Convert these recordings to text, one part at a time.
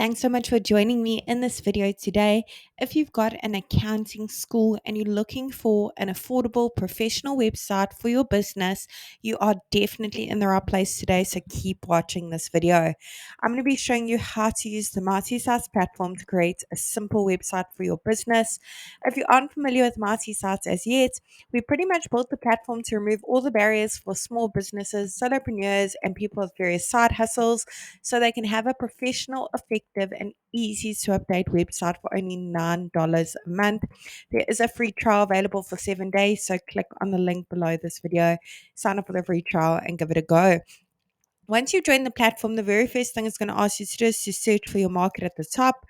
Thanks so much for joining me in this video today. If you've got an accounting school and you're looking for an affordable professional website for your business, you are definitely in the right place today. So keep watching this video. I'm going to be showing you how to use the Mighty Sites platform to create a simple website for your business. If you aren't familiar with Mighty Sites as yet, we pretty much built the platform to remove all the barriers for small businesses, solopreneurs, and people with various side hustles so they can have a professional, effective, and easy to update website for only $9 a month. There is a free trial available for 7 days, so click on the link below this video, sign up for the free trial, and give it a go. Once you join the platform, the very first thing it's going to ask you to do is to search for your market at the top.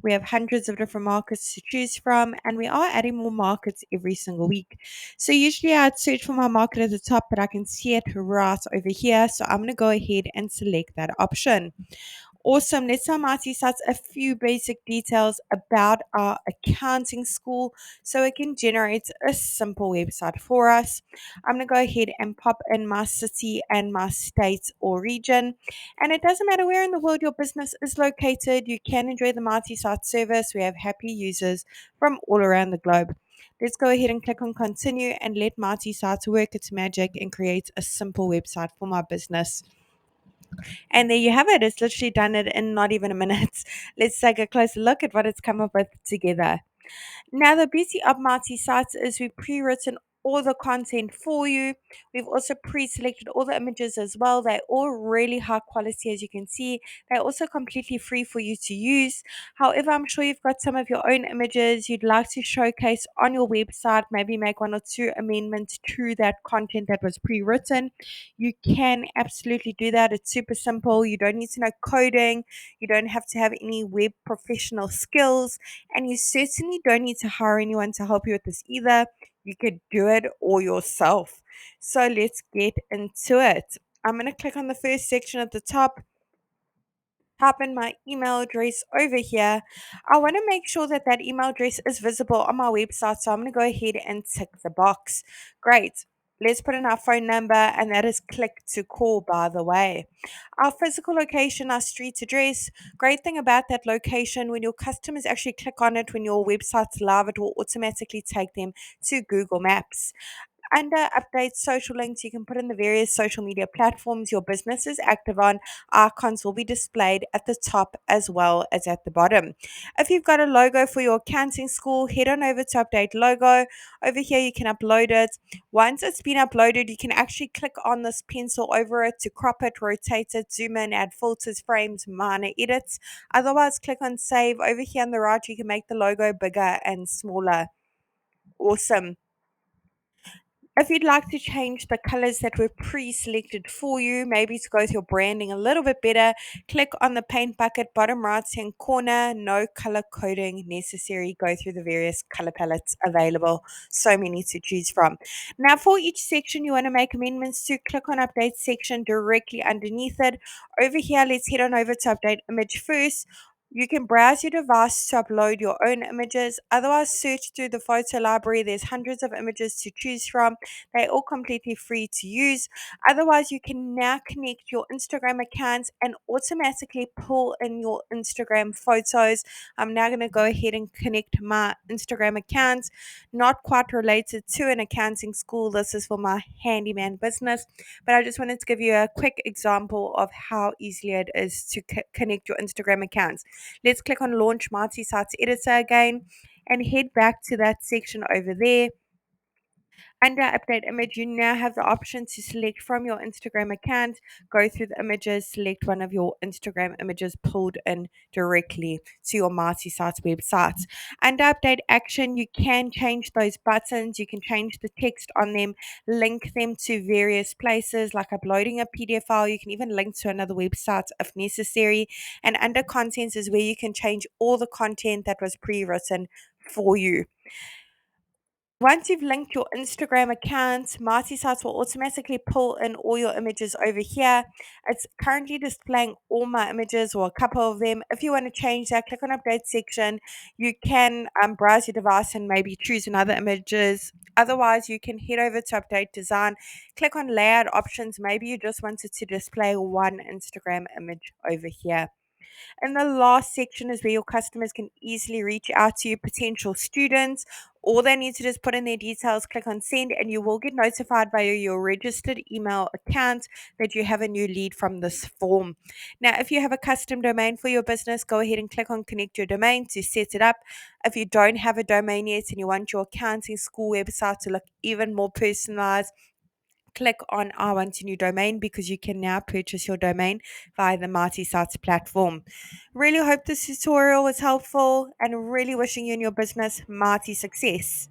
We have hundreds of different markets to choose from, and we are adding more markets every single week. So usually I'd search for my market at the top, but I can see it right over here. So I'm going to go ahead and select that option. Awesome. Let's now Marty starts a few basic details about our accounting school so it can generate a simple website for us. I'm going to go ahead and pop in my city and my state or region. And it doesn't matter where in the world your business is located, you can enjoy the Marty site service. We have happy users from all around the globe. Let's go ahead and click on continue and let Marty Sites work its magic and create a simple website for my business. And there you have it. It's literally done it in not even a minute. Let's take a closer look at what it's come up with together. Now, the beauty of Multi Sites is we've pre-written all the content for you. We've also pre-selected all the images as well. They're all really high quality, as you can see. They're also completely free for you to use. However, I'm sure you've got some of your own images you'd like to showcase on your website, maybe make one or two amendments to that content that was pre-written. You can absolutely do that. It's super simple. You don't need to know coding. You don't have to have any web professional skills. And you certainly don't need to hire anyone to help you with this either. You could do it all yourself. So let's get into it. I'm going to click on the first section at the top, type in my email address over here. I want to make sure that that email address is visible on my website. So I'm going to go ahead and tick the box. Great. Let's put in our phone number, and that is click to call, by the way. Our physical location, our street address. Great thing about that location, when your customers actually click on it, when your website's live, it will automatically take them to Google Maps. Under updates, social links, you can put in the various social media platforms your business is active on. Icons will be displayed at the top as well as at the bottom. If you've got a logo for your accounting school, head on over to update logo. Over here, you can upload it. Once it's been uploaded, you can actually click on this pencil over it to crop it, rotate it, zoom in, add filters, frames, minor edits. Otherwise, click on save. Over here on the right, you can make the logo bigger and smaller. Awesome. If you'd like to change the colors that were pre-selected for you, maybe to go with your branding a little bit better, click on the paint bucket bottom right hand corner. No color coding necessary. Go through the various color palettes available. So many to choose from. Now for each section you want to make amendments to, click on update section directly underneath it. Over here, let's head on over to update image first. You can browse your device to upload your own images. Otherwise, search through the photo library. There's hundreds of images to choose from. They're all completely free to use. Otherwise, you can now connect your Instagram accounts and automatically pull in your Instagram photos. I'm now going to go ahead and connect my Instagram account. Not quite related to an accounting school. This is for my handyman business. But I just wanted to give you a quick example of how easy it is to connect your Instagram accounts. Let's click on Launch Multi Sites Editor again and head back to that section over there. Under update image, you now have the option to select from your Instagram account, go through the images, select one of your Instagram images pulled in directly to your Marty Sites website. Under update action, you can change those buttons, you can change the text on them, link them to various places like uploading a PDF file. You can even link to another website if necessary. And under contents is where you can change all the content that was pre-written for you. Once you've linked your Instagram account, Marty Sites will automatically pull in all your images over here. It's currently displaying all my images or a couple of them. If you want to change that, click on update section. You can browse your device and maybe choose another images. Otherwise, you can head over to update design, click on layout options. Maybe you just wanted to display one Instagram image over here. And the last section is where your customers can easily reach out to you, potential students. All they need to do is put in their details, click on send, and you will get notified via your registered email account that you have a new lead from this form. Now, if you have a custom domain for your business, go ahead and click on connect your domain to set it up. If you don't have a domain yet and you want your accounting school website to look even more personalized, click on I want a new domain, because you can now purchase your domain via the Mighty Sites platform. Really hope this tutorial was helpful and really wishing you and your business mighty success.